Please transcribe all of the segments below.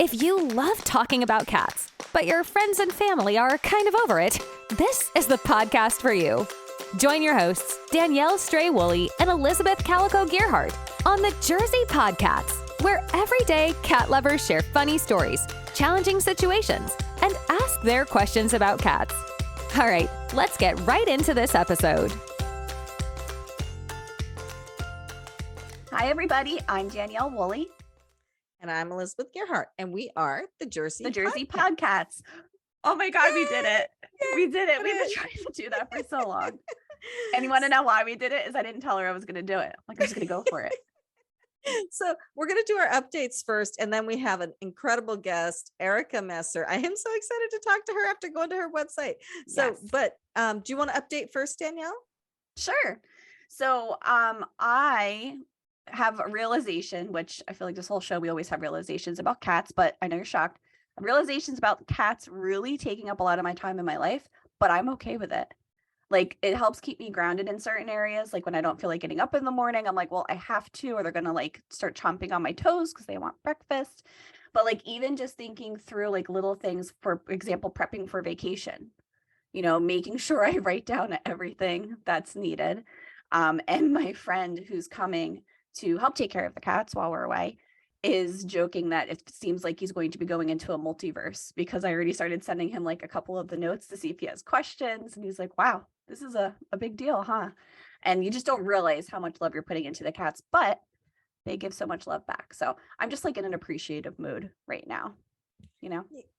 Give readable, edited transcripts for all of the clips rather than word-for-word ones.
If you love talking about cats, but your friends and family are kind of over it, this is the podcast for you. Join your hosts, Danielle Stray Woolley and Elizabeth Calico Gearhart, on the Jersey PodCats, where everyday cat lovers share funny stories, challenging situations, and ask their questions about cats. All right, let's get right into this episode. Hi, everybody. I'm Danielle Woolley. And I'm Elizabeth Gearhart, and we are the Jersey PodCats. Oh my God, we did it. We did it. We've been trying to do that for so long. And you want to know why we did it? Is I didn't tell her I was going to do it. I'm just going to go for it. So we're going to do our updates first, and then we have an incredible guest, Erica Messer. I am so excited to talk to her after going to her website. So, Yes. But do you want to update first, Danielle? Sure. So I have a realization, which I feel like this whole show, we always have realizations about cats, but I know you're shocked. Realizations about cats really taking up a lot of my time in my life, but I'm okay with it. Like, it helps keep me grounded in certain areas. Like when I don't feel like getting up in the morning, I'm like, well, I have to, or they're going to like start chomping on my toes because they want breakfast. But like, even just thinking through like little things, for example, prepping for vacation, making sure I write down everything that's needed. And my friend who's coming to help take care of the cats while we're away is joking that it seems like he's going to be going into a multiverse, because I already started sending him like a couple of the notes to see if he has questions. And he's like, wow, this is a big deal, huh? And you just don't realize how much love you're putting into the cats, but they give so much love back. So I'm just like in an appreciative mood right now,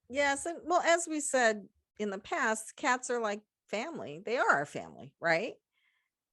Yes. And well, as we said in the past, cats are like family. They are our family, right?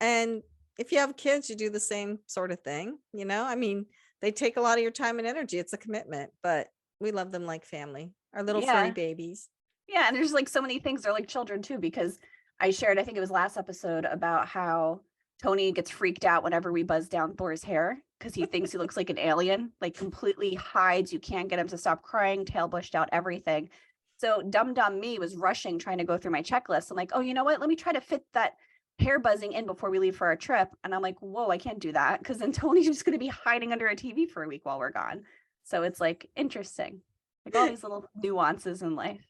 And if you have kids, you do the same sort of thing, they take a lot of your time and energy. It's a commitment, but we love them like family, our little furry babies. Yeah. And there's like so many things. They're like children too, because I shared, I think it was last episode, about how Tony gets freaked out whenever we buzz down Thor's hair because he thinks he looks like an alien, like completely hides. You can't get him to stop crying, tail bushed out, everything. So dumb me was rushing, trying to go through my checklist. I'm like, oh, you know what? Let me try to fit that hair buzzing in before we leave for our trip. And I'm like, whoa, I can't do that, because then Tony's just going to be hiding under a TV for a week while we're gone. So it's like interesting, like all these little nuances in life.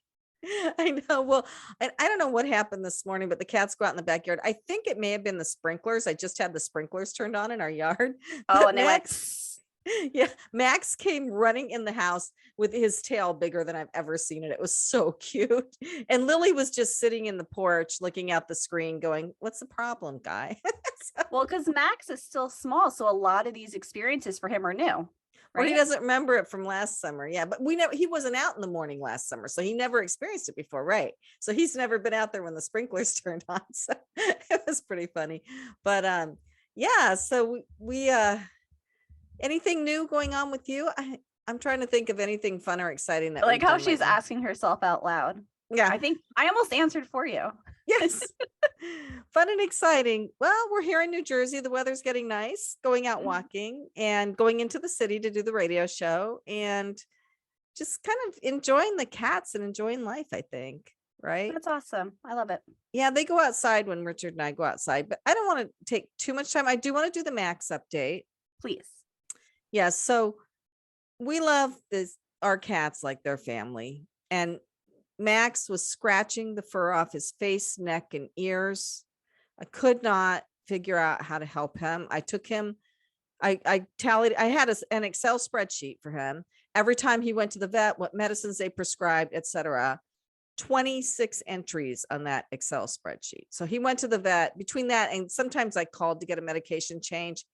I know. Well, I don't know what happened this morning, but the cats go out in the backyard. I think it may have been the sprinklers. I just had the sprinklers turned on in our yard. Oh, and Max came running in the house with his tail bigger than I've ever seen it. It was so cute. And Lily was just sitting in the porch looking out the screen going, what's the problem, guy? Well, because Max is still small, so a lot of these experiences for him are new. Right? Or he doesn't remember it from last summer. Yeah, but he wasn't out in the morning last summer, so he never experienced it before, right? So he's never been out there when the sprinklers turned on. So it was pretty funny. But so we anything new going on with you? I'm trying to think of anything fun or exciting that like how she's asking herself out loud. Yeah, I think I almost answered for you. Yes. Fun and exciting. Well, we're here in New Jersey. The weather's getting nice, going out walking and going into the city to do the radio show and just kind of enjoying the cats and enjoying life, I think. Right. That's awesome. I love it. Yeah, they go outside when Richard and I go outside, but I don't want to take too much time. I do want to do the Max update. Please. Yeah. So we love our cats like their family. And Max was scratching the fur off his face, neck, and ears. I could not figure out how to help him. I took him, I tallied, I had an Excel spreadsheet for him. Every time he went to the vet, what medicines they prescribed, etc. 26 entries on that Excel spreadsheet. So he went to the vet. Between that and sometimes I called to get a medication change,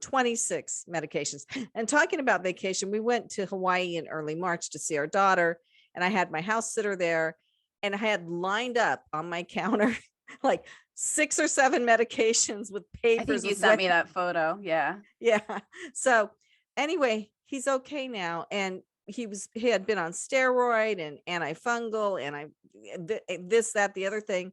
26 medications. And talking about vacation, we went to Hawaii in early March to see our daughter. And I had my house sitter there, and I had lined up on my counter like 6 or 7 medications with papers. I think you sent me that photo. Yeah. Yeah. So anyway, he's okay now. And he had been on steroid and antifungal and this, that, the other thing.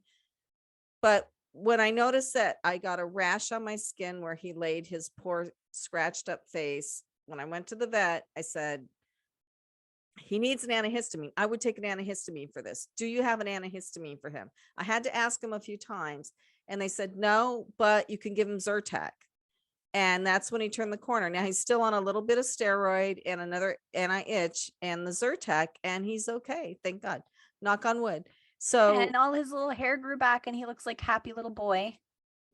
But when I noticed that I got a rash on my skin where he laid his poor scratched up face, when I went to the vet, I said, he needs an antihistamine. I would take an antihistamine for this. Do you have an antihistamine for him? I had to ask him a few times and they said, no, but you can give him Zyrtec. And that's when he turned the corner. Now he's still on a little bit of steroid and another anti-itch and the Zyrtec, and he's okay. Thank God. Knock on wood. So And all his little hair grew back and he looks like happy little boy.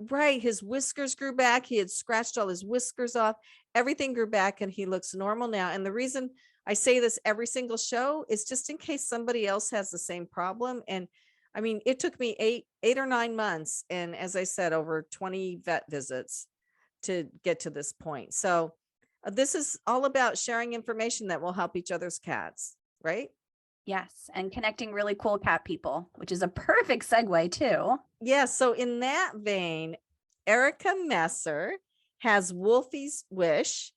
right, his whiskers grew back. He had scratched all his whiskers off. Everything grew back and he looks normal now. And the reason I say this every single show is just in case somebody else has the same problem. And I mean, it took me eight or 9 months, and as I said, over 20 vet visits to get to this point. So this is all about sharing information that will help each other's cats, right? Yes. And connecting really cool cat people, which is a perfect segue too. Yeah. So in that vein, Erica Messer has Wolfie's Wish,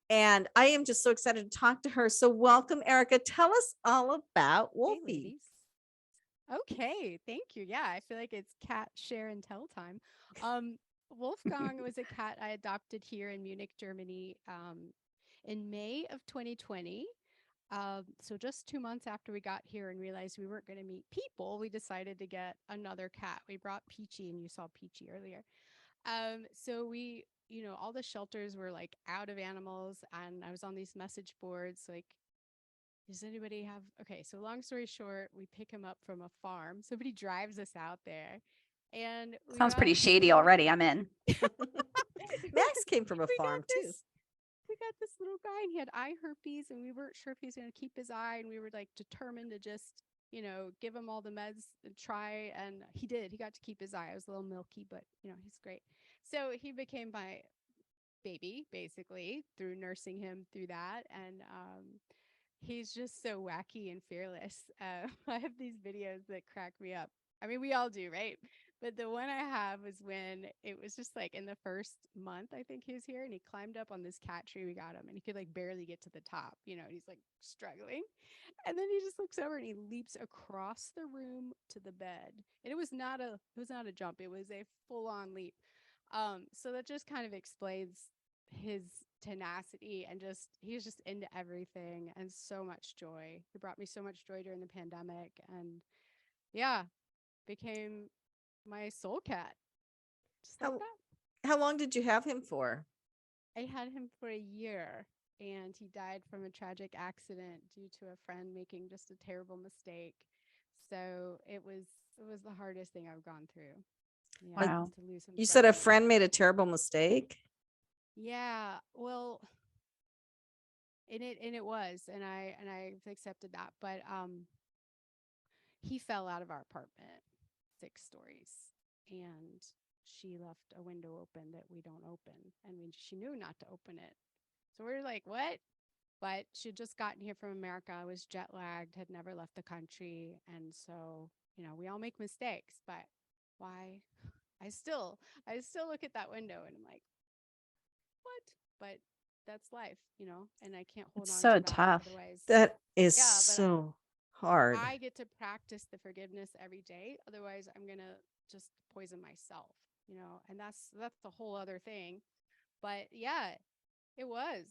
and I am just so excited to talk to her. So welcome, Erica. Tell us all about Hey, Wolfie. ladies. Okay, thank you. Yeah, I feel like it's cat share and tell time. Wolfgang was a cat I adopted here in Munich, Germany, in May of 2020. So just 2 months after we got here and realized we weren't going to meet people, we decided to get another cat. We brought Peachy, and you saw Peachy earlier. So we, all the shelters were like out of animals, and I was on these message boards like, does anybody have, okay, so long story short, we pick him up from a farm. Somebody drives us out there, and we Sounds got pretty this shady little- already. I'm in. Max came from a we got farm too. We got this little guy, and he had eye herpes, and we weren't sure if he was going to keep his eye, and we were like determined to just, give him all the meds and try, and he did. He got to keep his eye. It was a little milky, but he's great. So he became my baby basically through nursing him through that, and he's just so wacky and fearless. I have these videos that crack me up. I mean, we all do, right? But the one I have was when it was just like in the first month, I think he was here, and he climbed up on this cat tree. We got him, and he could like barely get to the top, and he's like struggling. And then he just looks over and he leaps across the room to the bed. And it was not a jump. It was a full on leap. So that just kind of explains his tenacity, and he's just into everything and so much joy. He brought me so much joy during the pandemic, and yeah, became my soul cat. Just like How, that. how long did you have him for? I had him for a year, and he died from a tragic accident due to a friend making just a terrible mistake. So it was the hardest thing I've gone through. Yeah, Wow. to lose him. You said a suddenly. friend made a terrible mistake. Yeah, well, and it was, and I've accepted that, but he fell out of our apartment, 6 stories, and she left a window open that we don't open, and she knew not to open it. So we were like, what? But she had just gotten here from America, was jet lagged, had never left the country, and so we all make mistakes, but why? I still look at that window and I'm like, what? But that's life, and I can't hold It's on so to that. tough. Otherwise, That is Yeah, but so hard. I get to practice the forgiveness every day. Otherwise, I'm going to just poison myself, and that's a whole other thing. But yeah, it was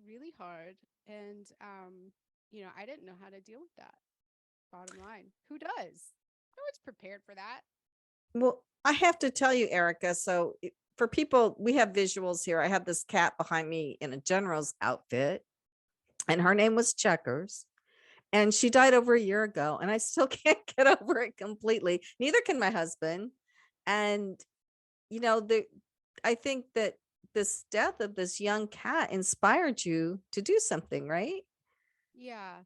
really hard. And, I didn't know how to deal with that. Bottom line, who does? No one's prepared for that. Well, I have to tell you, Erica. So for people, we have visuals here. I have this cat behind me in a general's outfit, and her name was Checkers. And she died over a year ago, and I still can't get over it completely. Neither can my husband. And I think that this death of this young cat inspired you to do something, right? Yeah.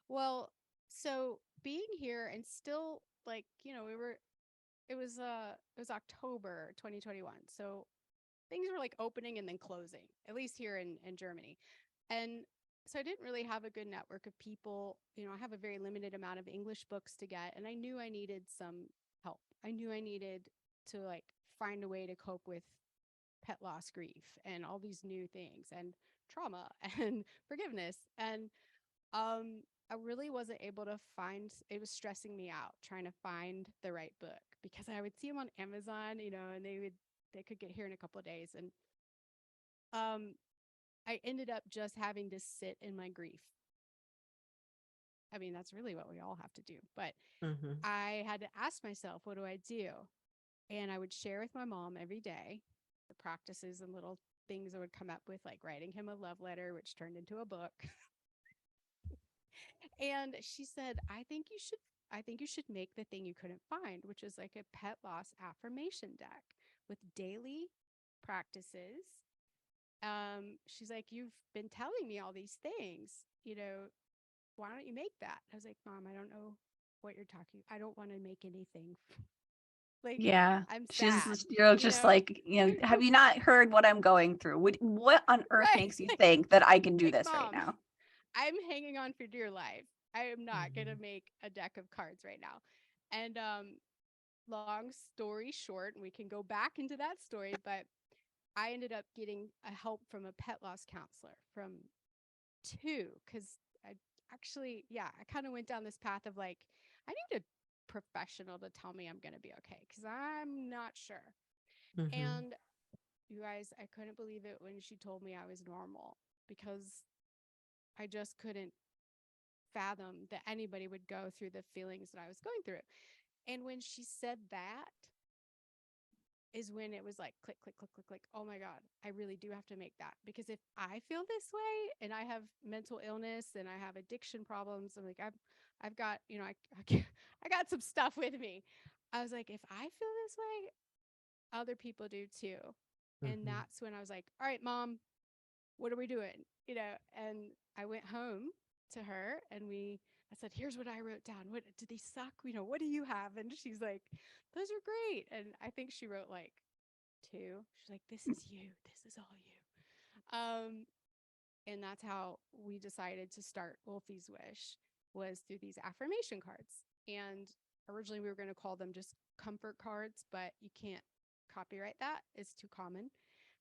Well, so being here and still like, it was October 2021. So things were like opening and then closing, at least here in Germany. And so I didn't really have a good network of people. I have a very limited amount of English books to get, and I knew I needed some help. I knew I needed to like find a way to cope with pet loss grief and all these new things and trauma and forgiveness. And I really wasn't able to find, it was stressing me out trying to find the right book, because I would see them on Amazon, and they could get here in a couple of days. And I ended up just having to sit in my grief. I mean, that's really what we all have to do. But Mhm. I had to ask myself, what do I do? And I would share with my mom every day the practices and little things I would come up with, like writing him a love letter, which turned into a book. And she said, I think you should make the thing you couldn't find, which is like a pet loss affirmation deck with daily practices. She's like, you've been telling me all these things, why don't you make that? I was like, Mom, I don't know what you're talking. I don't want to make anything. Like, Yeah. I'm She's, sad, just like, have you not heard what I'm going through? What on earth Right. makes you think that I can do Like, this right Mom, now? I'm hanging on for dear life. I am not going to Mhm. make a deck of cards right now. And long story short, and we can go back into that story, but I ended up getting a help from a pet loss counselor from 2, because I kind of went down this path of like, I need a professional to tell me I'm going to be okay, because I'm not sure. Mhm. And you guys, I couldn't believe it when she told me I was normal, because I just couldn't fathom that anybody would go through the feelings that I was going through. And when she said that is when it was like click, click, click, click, click. Oh my God, I really do have to make that, because if I feel this way and I have mental illness and I have addiction problems, I'm like, I've got, I got some stuff with me. I was like, if I feel this way, other people do too. And Mhm. that's when I was like, all right, Mom, what are we doing? And I went home to her and I said, here's what I wrote down. What do they suck? What do you have? And she's like, those are great. And I think she wrote like 2. She's like, this is you. This is all you. And that's how we decided to start Wolfie's Wish, was through these affirmation cards. And originally we were going to call them just comfort cards, but you can't copyright that. It's too common.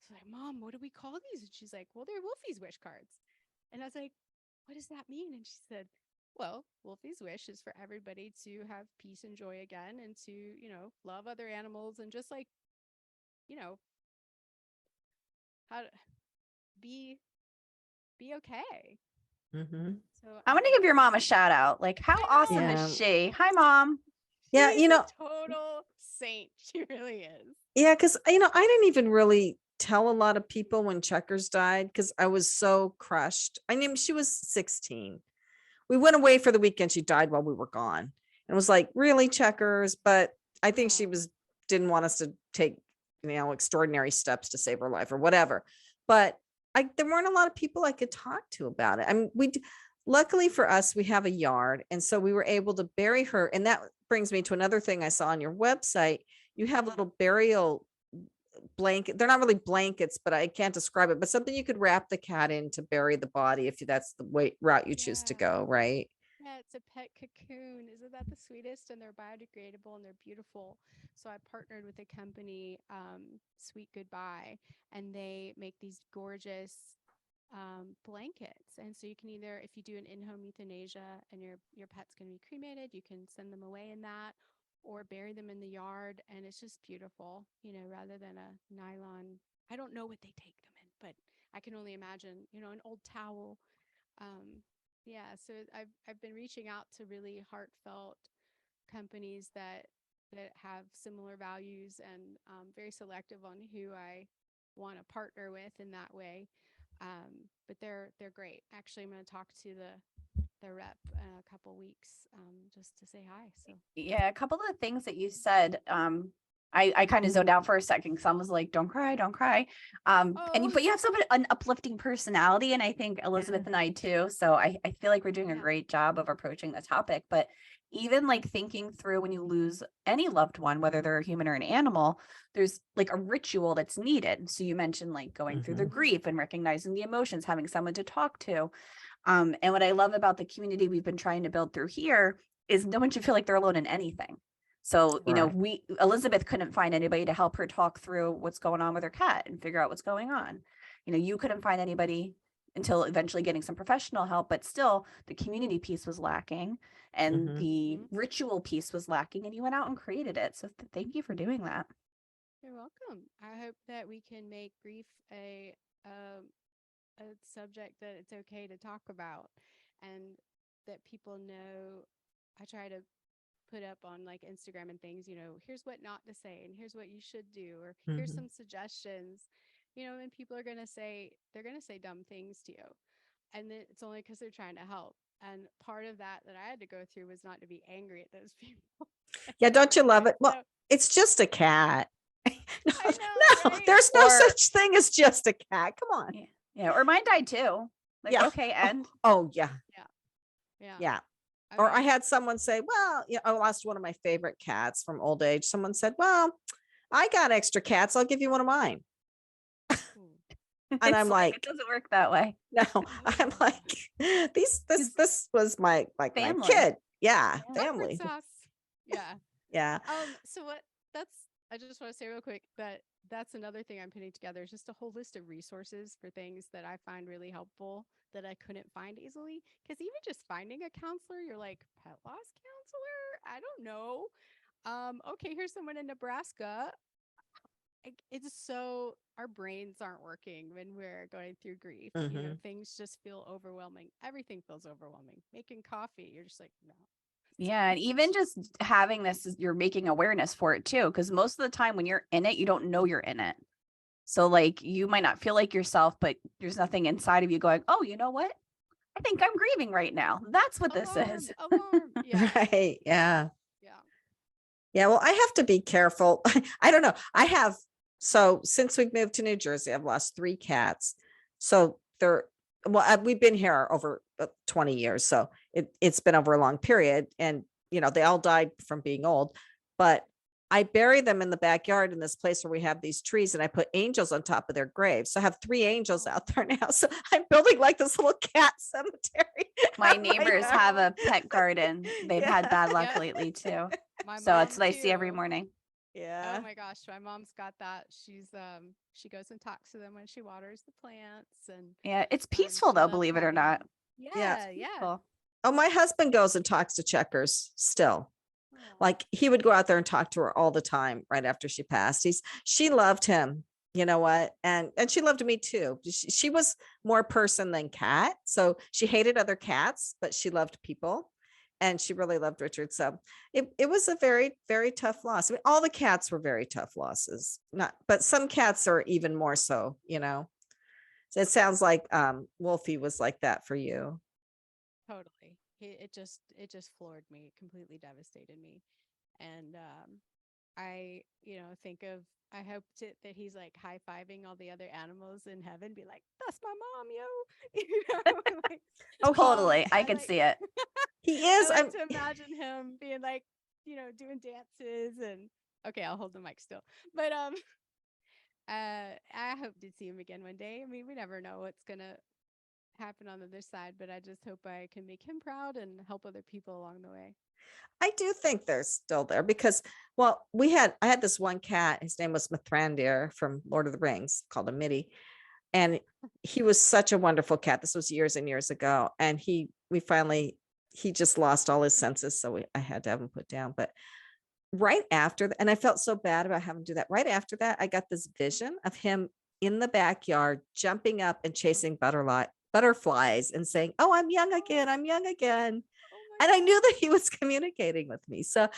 So I'm like, Mom, what do we call these? And she's like, well, they're Wolfie's Wish cards. And I was like, what does that mean? And she said, well, Wolfie's Wish is for everybody to have peace and joy again, and to, love other animals, and just like, how to be okay. Mhm. So I want to give your mom a shout out. Like, how awesome Yeah. is she? Hi, Mom. Yeah, she's a total saint. She really is. Yeah, because I didn't even really tell a lot of people when Checkers died, because I was so crushed. I mean, she was 16. We went away for the weekend. She died while we were gone. And it was like, really, Checkers? But I think she didn't want us to take, extraordinary steps to save her life or whatever. But there weren't a lot of people I could talk to about it. I mean, luckily for us, we have a yard. And so we were able to bury her. And that brings me to another thing I saw on your website. You have little burial blanket. They're not really blankets, but I can't describe it, but something you could wrap the cat in to bury the body if that's the route you choose to go, right? Yeah, it's a pet cocoon. Isn't that the sweetest? And they're biodegradable and they're beautiful. So I partnered with a company, Sweet Goodbye, and they make these gorgeous blankets. And so you can either, if you do an in-home euthanasia and your pet's going to be cremated, you can send them away in that, or bury them in the yard. And it's just beautiful, rather than a nylon. I don't know what they take them in, but I can only imagine, an old towel. Yeah, so I've been reaching out to really heartfelt companies that have similar values, and very selective on who I want to partner with in that way. But they're great. Actually, I'm going to talk to the rep in a couple weeks, just to say hi. So Yeah, a couple of things that you said. I kind of zoned out for a second because I was like, don't cry, don't cry. But you have an uplifting personality, and I think Elizabeth and I too. So I feel like we're doing a great job of approaching the topic. But even like thinking through when you lose any loved one, whether they're a human or an animal, there's like a ritual that's needed. So you mentioned like going through the grief and recognizing the emotions, having someone to talk to. And what I love about the community we've been trying to build through here is no one should feel like they're alone in anything. So, Elizabeth couldn't find anybody to help her talk through what's going on with her cat and figure out what's going on. You couldn't find anybody until eventually getting some professional help, but still the community piece was lacking and the ritual piece was lacking, and you went out and created it. So thank you for doing that. You're welcome. I hope that we can make grief a subject that it's okay to talk about, and that people know. I try to put up on like Instagram and things, here's what not to say, and here's what you should do, or here's some suggestions. you know, and people are going to say, they're going to say dumb things to you. And then it's only because they're trying to help. And part of that I had to go through was not to be angry at those people. Yeah, don't you love it? Well, So, it's just a cat. No, I know, no, right? there's no Or- such thing as just a cat. Come on. Yeah. Or mine died too. Like, Yeah. okay, and Oh, yeah. Yeah. Yeah. Or I mean, had someone say, well, I lost one of my favorite cats from old age. Someone said, well, I got extra cats. I'll give you one of mine. ooh, And I'm like, it doesn't work that way. no, I'm like, this was my Family. kid. Yeah. Yeah. Family. comfort sauce. Yeah. Yeah. So I just want to say real quick that that's another thing I'm putting together is just a whole list of resources for things that I find really helpful that I couldn't find easily. Because even just finding a counselor, you're like, pet loss counselor? I don't know. Okay, here's someone in Nebraska. It's so our brains aren't working when we're going through grief. You know, Mhm. things just feel overwhelming. Everything feels overwhelming. Making coffee, you're just like, no. Yeah. And even just having this, you're making awareness for it too. Cause most of the time when you're in it, you don't know you're in it. So like you might not feel like yourself, but there's nothing inside of you going, oh, you know what? I think I'm grieving right now. That's what this is. Alarm. Yeah. Right. Yeah. Yeah. Yeah. Well, I have to be careful. I don't know. So since we've moved to New Jersey, I've lost 3 cats. So we've been here over 20 years. So it's been over a long period, and, they all died from being old, but I bury them in the backyard in this place where we have these trees, and I put angels on top of their graves. So I have 3 angels out there now. So I'm building like this little cat cemetery. My on neighbors yard. have a pet garden. They've had Yeah. bad luck Yep. lately too. My So it's mom what I see every too. morning. Yeah. Oh my gosh, my mom's got that. She goes and talks to them when she waters the plants, and Yeah. It's she peaceful though, loves believe it or having not. them. Yeah. Yeah. Cool. Oh, my husband goes and talks to checkers still. Aw. Like, he would go out there and talk to her all the time right after she passed. She loved him, you know what? And she loved me too. She was more person than cat. So she hated other cats, but she loved people. And she really loved Richard. So it was a very, very tough loss. I mean, all the cats were very tough losses. But some cats are even more so, So it sounds like Wolfie was like that for you. Totally. It just floored me, completely devastated me. And I, I hoped that he's like high-fiving all the other animals in heaven, be like, that's my mom, yo. Like, Oh, Totally. I I could like- see it. he I is. like to imagine him being like, doing dances and okay, I'll hold the mic still. But I hope to see him again one day. I mean, we never know what's gonna happen on the other side, but I just hope I can make him proud and help other people along the way. I do think they're still there because, well, I had this one cat. His name was Mithrandir from Lord of the Rings, called him Mitty. And he was such a wonderful cat. This was years and years ago. And he just lost all his senses. So I had to have him put down. But right after that, and I felt so bad about having to do that. Right after that, I got this vision of him in the backyard, jumping up and chasing butterflies and saying, oh, I'm young again. I'm young again. Oh my And I knew that he was communicating with me. So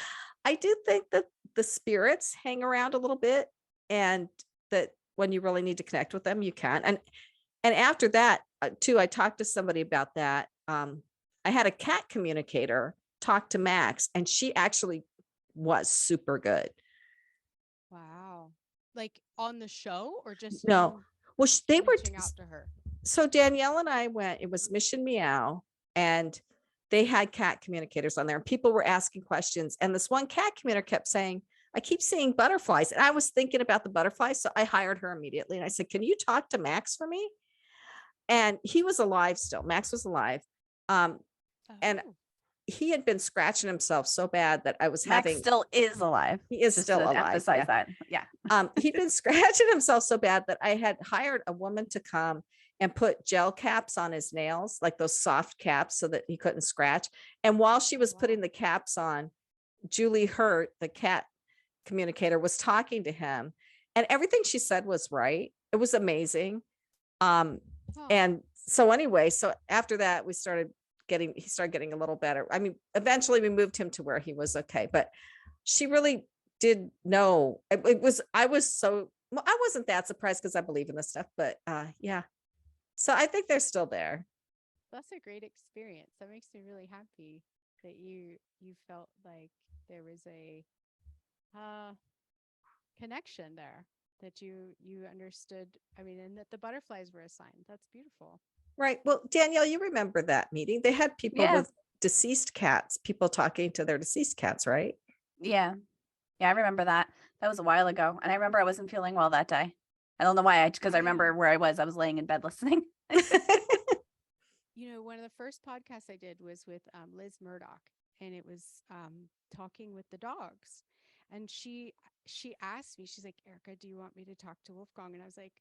I do think that the spirits hang around a little bit, and that when you really need to connect with them, you can. And after that, too, I talked to somebody about that. I had a cat communicator talk to Max, and she actually was super good. Wow. Like on the show or just No, you well, they were reaching out to her? so Danielle and I went. It was Mission Meow, and they had cat communicators on there, and people were asking questions. And this one cat communicator kept saying, I keep seeing butterflies. And I was thinking about the butterflies. So I hired her immediately. And I said, can you talk to Max for me? And he was alive still. Max was alive. And Oh. he had been scratching himself so bad that I was Max having, still is alive. he is Just still to alive. emphasize Yeah. that. Yeah. He'd been scratching himself so bad that I had hired a woman to come and put gel caps on his nails, like those soft caps, so that he couldn't scratch. And while she was Wow. putting the caps on, Julie Hirt, the cat communicator, was talking to him, and everything she said was right. It was amazing. Oh. And so anyway, so after that, he started getting a little better. I mean, eventually we moved him to where he was okay, but she really did know. I was so Well, I wasn't that surprised because I believe in this stuff, but yeah. So I think they're still there. That's a great experience. That makes me really happy that you felt like there was a connection there, that you understood. I mean, and that the butterflies were a sign. That's beautiful. Right. Well, Danielle, you remember that meeting? They had people Yeah. with deceased cats, people talking to their deceased cats, right? Yeah. Yeah, I remember that. That was a while ago. And I remember I wasn't feeling well that day. I don't know why, because I remember where I was. I was laying in bed listening. You know, one of the first podcasts I did was with Liz Murdoch, and it was talking with the dogs. And she asked me, she's like, Erica, do you want me to talk to Wolfgang? And I was like,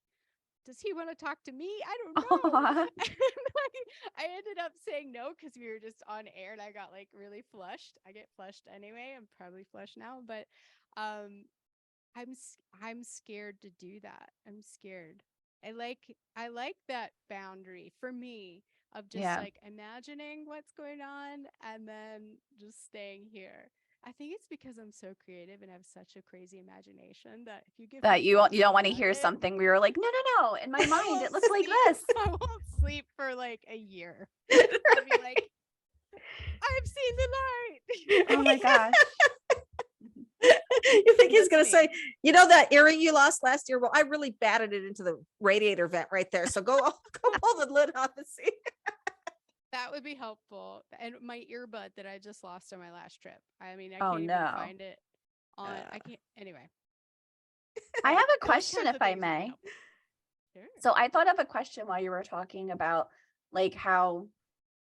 does he want to talk to me? I don't know. Aw. I ended up saying no because we were just on air and I got like really flushed. I get flushed anyway. I'm probably flushed now, but I'm scared to do that. I'm scared. I like that boundary for me of just Yeah. like imagining what's going on and then just staying here. I think it's because I'm so creative and have such a crazy imagination that if you give That me you things don't want to hear it, something. We were like, no. In my I mind, won't it looks like sleep. this. I won't sleep for like a year. I'll be like, I've seen the light. Oh my gosh. You think he's That's going to say, me. you know, that earring you lost last year? Well, I really batted it into the radiator vent right there. So go pull the lid off and see. That would be helpful. And my earbud that I just lost on my last trip. I mean, I Oh, can't even no. find it on. I can't. Anyway, I have a those question, kinds if of I things would be may. helpful. Sure. So I thought of a question while you were talking about like how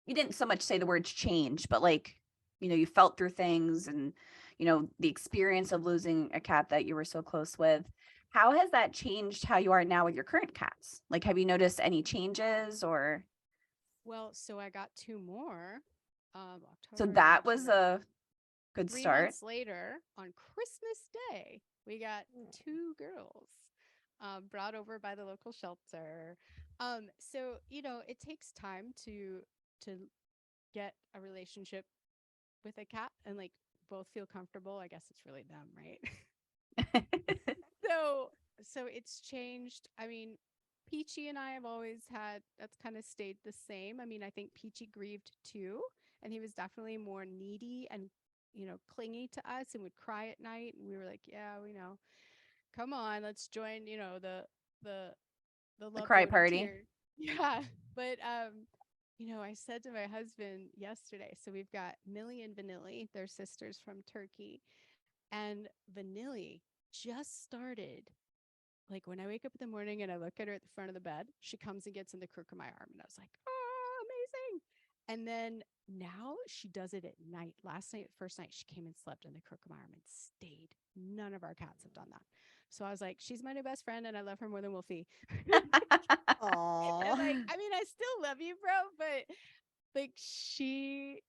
you didn't so much say the words change, but like, you felt through things and, the experience of losing a cat that you were so close with. How has that changed how you are now with your current cats? Like, have you noticed any changes or? Well, so I got 2 more. So October, that was November. a good 3 start. months later, on Christmas Day, we got 2 girls brought over by the local shelter. So it takes time to get a relationship with a cat and like both feel comfortable. I guess it's really them, right? So it's changed. I mean, Peachy and I have always had, that's kind of stayed the same. I mean, I think Peachy grieved too, and he was definitely more needy and clingy to us and would cry at night. And we were like, yeah, we know. Come on, let's join, the love cry boat of party. tears. Yeah. But I said to my husband yesterday, so we've got Millie and Vanilli, they're sisters from Turkey. And Vanilli just started. Like when I wake up in the morning and I look at her at the front of the bed, she comes and gets in the crook of my arm. And I was like, oh, amazing. And then now she does it at night. Last night, first night, she came and slept in the crook of my arm and stayed. None of our cats have done that. So I was like, she's my new best friend and I love her more than Wolfie. Aww. And like, I mean, I still love you, bro, but like she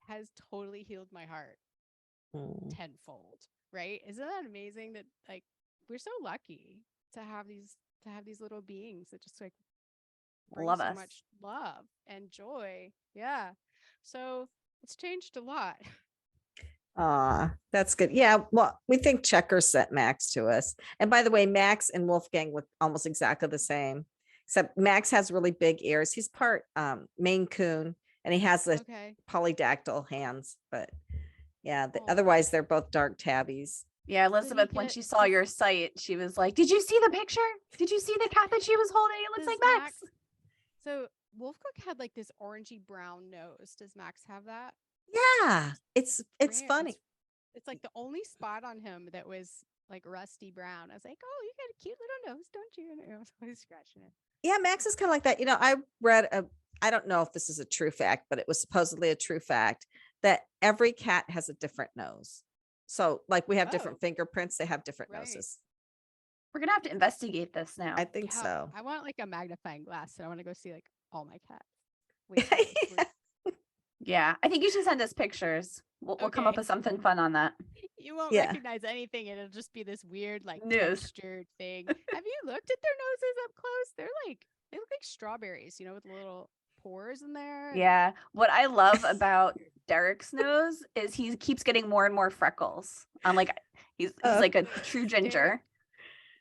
has totally healed my heart tenfold, right? Isn't that amazing that like we're so lucky to have these little beings that just like bring Love so us. much love and joy. Yeah. So it's changed a lot. That's good. Yeah. Well, we think Checker sent Max to us. And by the way, Max and Wolfgang look almost exactly the same, except Max has really big ears. He's part Maine Coon and he has the Okay. polydactyl hands, but yeah, Aw. otherwise they're both dark tabbies. Yeah, Elizabeth, when she saw your site, she was like, did you see the picture? Did you see the cat that she was holding? It looks Does like Max. So Wolfgang had like this orangey brown nose. Does Max have that? Yeah, it's Rare. funny. It's like the only spot on him that was like rusty brown. I was like, oh, you got a cute little nose, don't you? And I was always scratching it. Yeah, Max is kind of like that. I read I don't know if this is a true fact, but it was supposedly a true fact that every cat has a different nose. So like we have different fingerprints, they have different noses. We're going to have to investigate this now. I think so. I want like a magnifying glass. And I want to go see like all my cats. Wait, Yeah, I think you should send us pictures. We'll come up Okay. with something fun on that. You won't Yeah. recognize anything. It'll just be this weird like News. textured thing. Have you looked at their noses up close? They look like strawberries, with little pores in there. and- Yeah. What I love about Derek's nose is he keeps getting more and more freckles. I'm like, he's like a true ginger.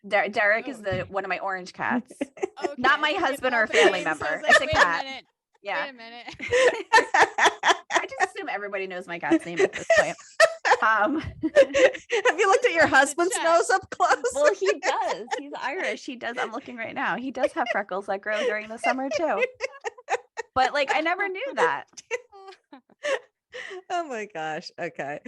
Derek is Oh. one of my orange cats. Okay, Not my I was getting husband all or a family confused. I member. was like, It's a wait cat. minute. Yeah. Wait a minute. I just assume everybody knows my cat's name at this point. Have you looked at your Wanted to husband's check. nose up close? Well, he does. He's Irish. He does. I'm looking right now. He does have freckles that grow during the summer too. But like, I never knew that. Oh my gosh. Okay.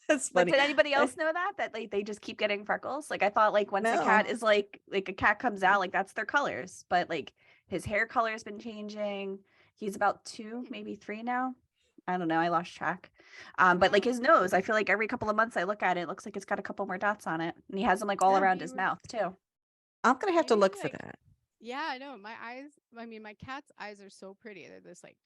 That's But funny. did anybody else know that like they just keep getting freckles? Like I thought like once a cat No. is like a cat comes out, like that's their colors. But like his hair color has been changing. He's about 2, maybe 3 now. I don't know. I lost track. But like his nose, I feel like every couple of months I look at it, it looks like it's got a couple more dots on it. And he has them like all Yeah. around his mouth too. I'm gonna have to Maybe, look for like, that. Yeah, I know. My eyes, I mean, my cat's eyes are so pretty. They're this like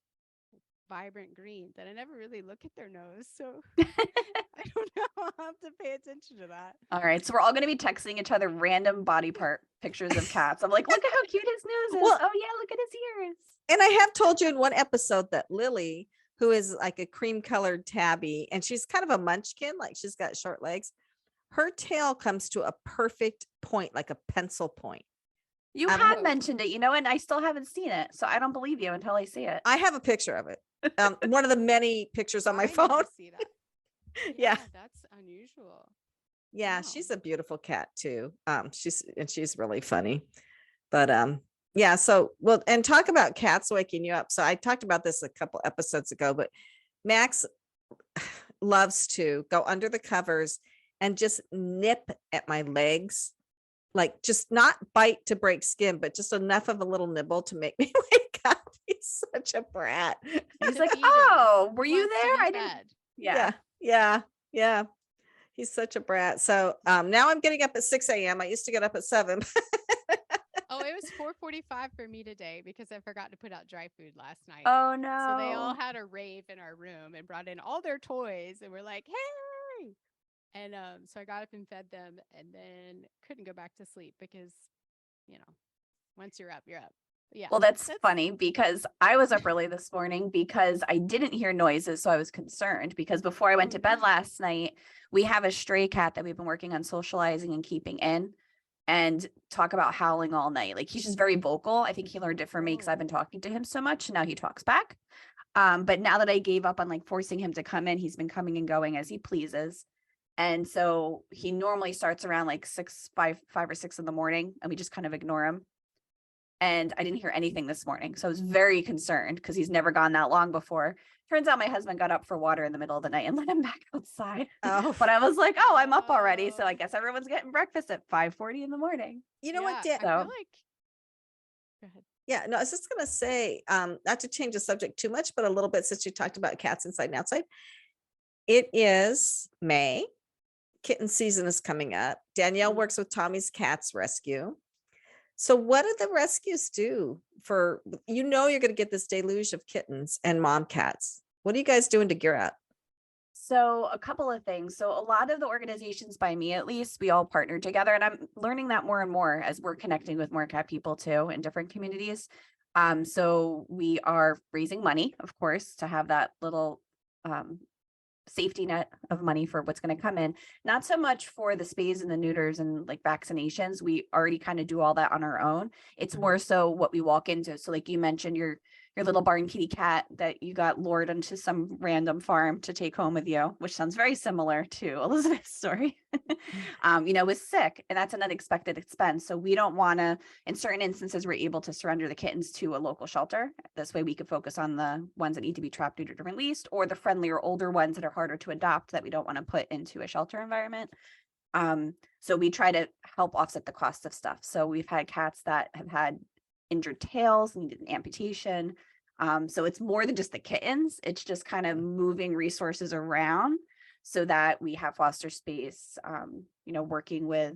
vibrant green that I never really look at their nose. So I don't know. I'll have to pay attention to that. All right. So we're all going to be texting each other random body part pictures of cats. I'm like, look at how cute his nose is. Well- Oh yeah, look at his ears. And I have told you in one episode that Lily, who is like a cream colored tabby, and she's kind of a munchkin, like she's got short legs, her tail comes to a perfect point, like a pencil point. You Um, had mentioned it, and I still haven't seen it. So I don't believe you until I see it. I have a picture of it. One of the many pictures on I my need to phone. see that. Yeah. That's unusual. Yeah, Wow. she's a beautiful cat too. She's really funny. But yeah, so well, and talk about cats waking you up. So I talked about this a couple episodes ago, but Max loves to go under the covers and just nip at my legs, like just not bite to break skin, but just enough of a little nibble to make me wake up. He's such a brat. He's To like, feed him. oh, were He you wants to there? be I didn't. fed. Yeah. Yeah. He's such a brat. So now I'm getting up at 6 a.m. I used to get up at 7. Oh, it was 4:45 for me today because I forgot to put out dry food last night. Oh no. So they all had a rave in our room and brought in all their toys and we're like, hey. And so I got up and fed them and then couldn't go back to sleep because, once you're up, you're up. Yeah. Well, that's funny because I was up early this morning because I didn't hear noises. So I was concerned because before I went to bed last night, we have a stray cat that we've been working on socializing and keeping in, and talk about howling all night. Like he's just very vocal. I think he learned it from me because I've been talking to him so much. And now he talks back. But now that I gave up on like forcing him to come in, he's been coming and going as he pleases. And so he normally starts around like 5 or 6 in the morning and we just kind of ignore him. And I didn't hear anything this morning. So I was very concerned because he's never gone that long before. Turns out my husband got up for water in the middle of the night and let him back outside. Oh, But I was like, oh, I'm up already. So I guess everyone's getting breakfast at 5:40 in the morning. you know what, Yeah, Dan? I So- feel like. Go ahead. Yeah, no, I was just gonna say, not to change the subject too much, but a little bit since you talked about cats inside and outside. It is May. Kitten season is coming up. Danielle works with Tommy's Cats Rescue. So what do the rescues do for, you're going to get this deluge of kittens and mom cats? What are you guys doing to gear up? So a couple of things. So a lot of the organizations, by me at least, we all partner together, and I'm learning that more and more as we're connecting with more cat people too in different communities. So we are raising money, of course, to have that little safety net of money for what's going to come in. Not so much for the spays and the neuters and like vaccinations. We already kind of do all that on our own. It's more so what we walk into. So like you mentioned, your little barn kitty cat that you got lured into some random farm to take home with you, which sounds very similar to Elizabeth's story, was sick, and that's an unexpected expense. So we don't want to, in certain instances, we're able to surrender the kittens to a local shelter. This way we could focus on the ones that need to be trapped, neutered, and released, or the friendlier, older ones that are harder to adopt that we don't want to put into a shelter environment. So we try to help offset the cost of stuff. So we've had cats that have had injured tails, needed an amputation. So it's more than just the kittens. It's just kind of moving resources around so that we have foster space, working with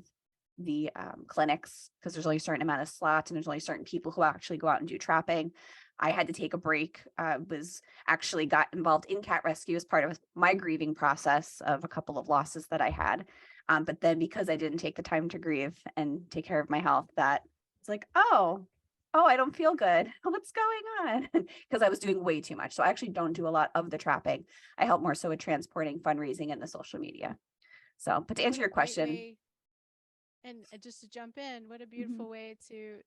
the clinics, because there's only a certain amount of slots and there's only certain people who actually go out and do trapping. I had to take a break, got involved in cat rescue as part of my grieving process of a couple of losses that I had. But then because I didn't take the time to grieve and take care of my health, that it's like, oh, I don't feel good. What's going on? Because I was doing way too much. So I actually don't do a lot of the trapping. I help more so with transporting, fundraising, and the social media. So, but to answer your question, And just to jump in, what a beautiful way to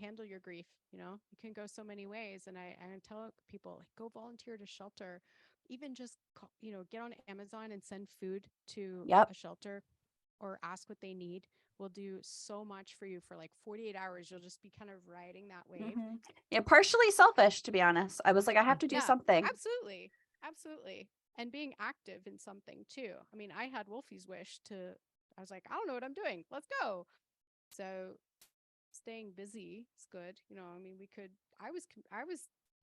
handle your grief. You know, it can go so many ways. And I tell people, like, go volunteer at a shelter, even just get on Amazon and send food to Yep. a shelter or ask what they need. Will do so much for you for like 48 hours. You'll just be kind of riding that wave. Yeah, partially selfish, to be honest. I was like, I have to do something. Absolutely. Absolutely. And being active in something too. I mean, I had Wolfie's wish I was like, I don't know what I'm doing. Let's go. So staying busy is good. You know, I mean, I was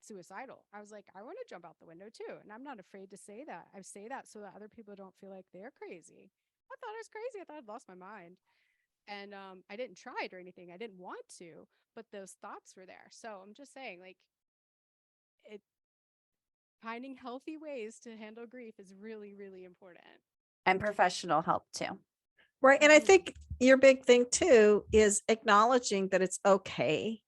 suicidal. I was like, I want to jump out the window too. And I'm not afraid to say that. I say that so that other people don't feel like they're crazy. I thought I was crazy. I thought I'd lost my mind. And I didn't try it or anything. I didn't want to, but those thoughts were there. So I'm just saying, like, finding healthy ways to handle grief is really, really important. And professional help too. Right. And I think your big thing too is acknowledging that it's okay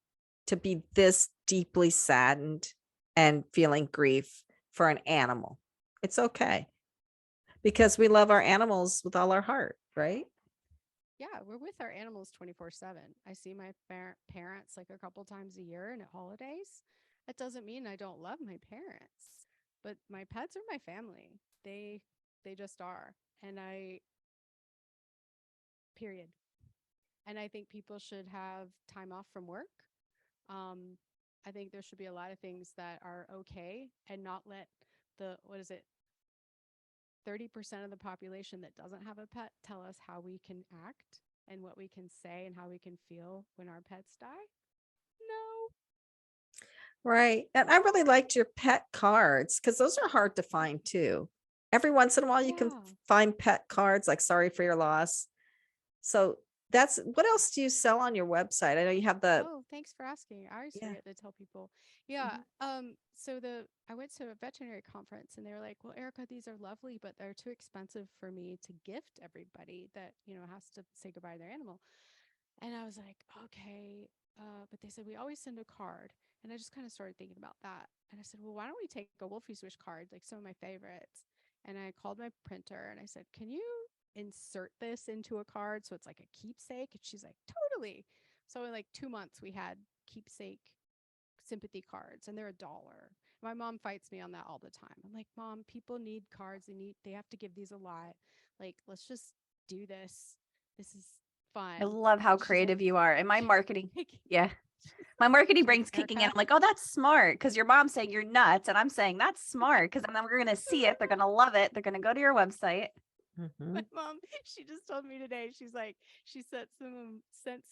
to be this deeply saddened and feeling grief for an animal. It's okay because we love our animals with all our heart, right? Yeah, we're with our animals 24/7. I see my parents like a couple times a year and at holidays. That doesn't mean I don't love my parents, but my pets are my family. They just are. And period. And I think people should have time off from work. I think there should be a lot of things that are okay and not let 30% of the population that doesn't have a pet tell us how we can act and what we can say and how we can feel when our pets die. No. Right. And I really liked your pet cards because those are hard to find too. Every once in a while, you can find pet cards like sorry for your loss. So what else do you sell on your website? I know you have the. Oh, thanks for asking. I always forget to tell people. Yeah. So I went to a veterinary conference and they were like, well, Erica, these are lovely, but they're too expensive for me to gift everybody that, has to say goodbye to their animal. And I was like, okay. But they said, we always send a card. And I just kind of started thinking about that. And I said, well, why don't we take a Wolfie's Wish card, like some of my favorites? And I called my printer and I said, can you insert this into a card so it's like a keepsake? And she's like, totally. So in like 2 months, we had keepsake sympathy cards and they're $1. My mom fights me on that all the time. I'm like, Mom, people need cards. They have to give these a lot. Like, let's just do this. This is fun. I love how creative you are. And my marketing, my marketing brain's kicking in. I'm like, oh, that's smart. Because your mom's saying you're nuts. And I'm saying that's smart. Because then we're going to see it. They're going to love it. They're going to go to your website. My mom, she just told me today, she's like, she sent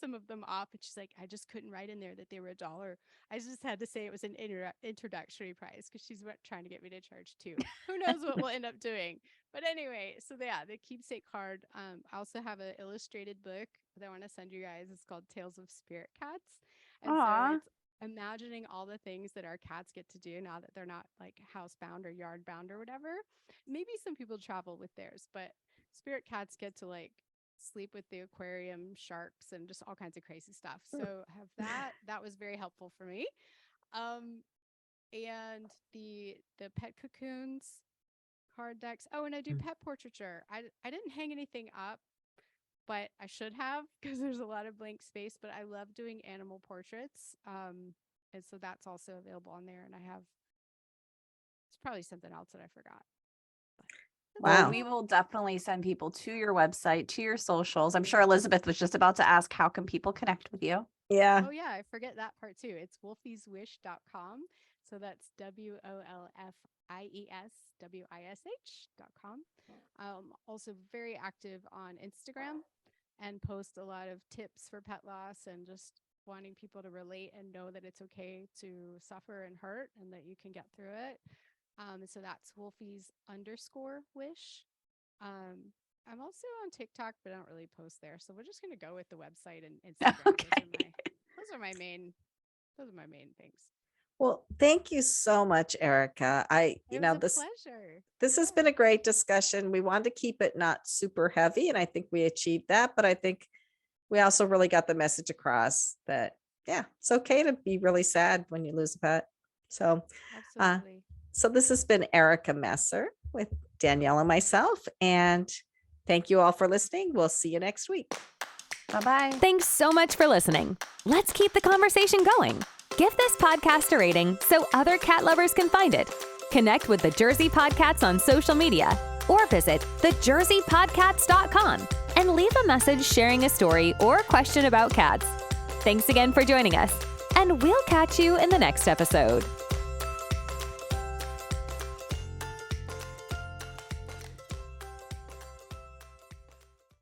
some of them off. And she's like, I just couldn't write in there that they were $1. I just had to say it was an introductory price because she's trying to get me to charge $2. Who knows what we'll end up doing. But anyway, so the keepsake card. I also have an illustrated book that I want to send you guys. It's called Tales of Spirit Cats. And so it's imagining all the things that our cats get to do now that they're not like housebound or yard bound or whatever. Maybe some people travel with theirs, but spirit cats get to like sleep with the aquarium sharks and just all kinds of crazy stuff. So have that was very helpful for me. And the pet cocoons card decks. Oh, and I do pet portraiture. I didn't hang anything up, but I should have because there's a lot of blank space, but I love doing animal portraits. And so that's also available on there. And it's probably something else that I forgot. Wow. Well, we will definitely send people to your website, to your socials. I'm sure Elizabeth was just about to ask, how can people connect with you? Yeah. Oh, yeah. I forget that part too. It's wolfieswish.com. So that's WOLFIESWISH.com. Also very active on Instagram and post a lot of tips for pet loss and just wanting people to relate and know that it's okay to suffer and hurt and that you can get through it. So that's Wolfies_wish. I'm also on TikTok, but I don't really post there. So we're just going to go with the website and Instagram. Okay. Those are my main things. Well, thank you so much, Erica. It was a pleasure. This has been a great discussion. We wanted to keep it not super heavy, and I think we achieved that. But I think we also really got the message across that, it's okay to be really sad when you lose a pet. So, absolutely. So this has been Erica Messer with Danielle and myself, and thank you all for listening. We'll see you next week. Bye-bye. Thanks so much for listening. Let's keep the conversation going. Give this podcast a rating so other cat lovers can find it. Connect with the Jersey PodCats on social media or visit thejerseypodcats.com and leave a message sharing a story or question about cats. Thanks again for joining us, and we'll catch you in the next episode.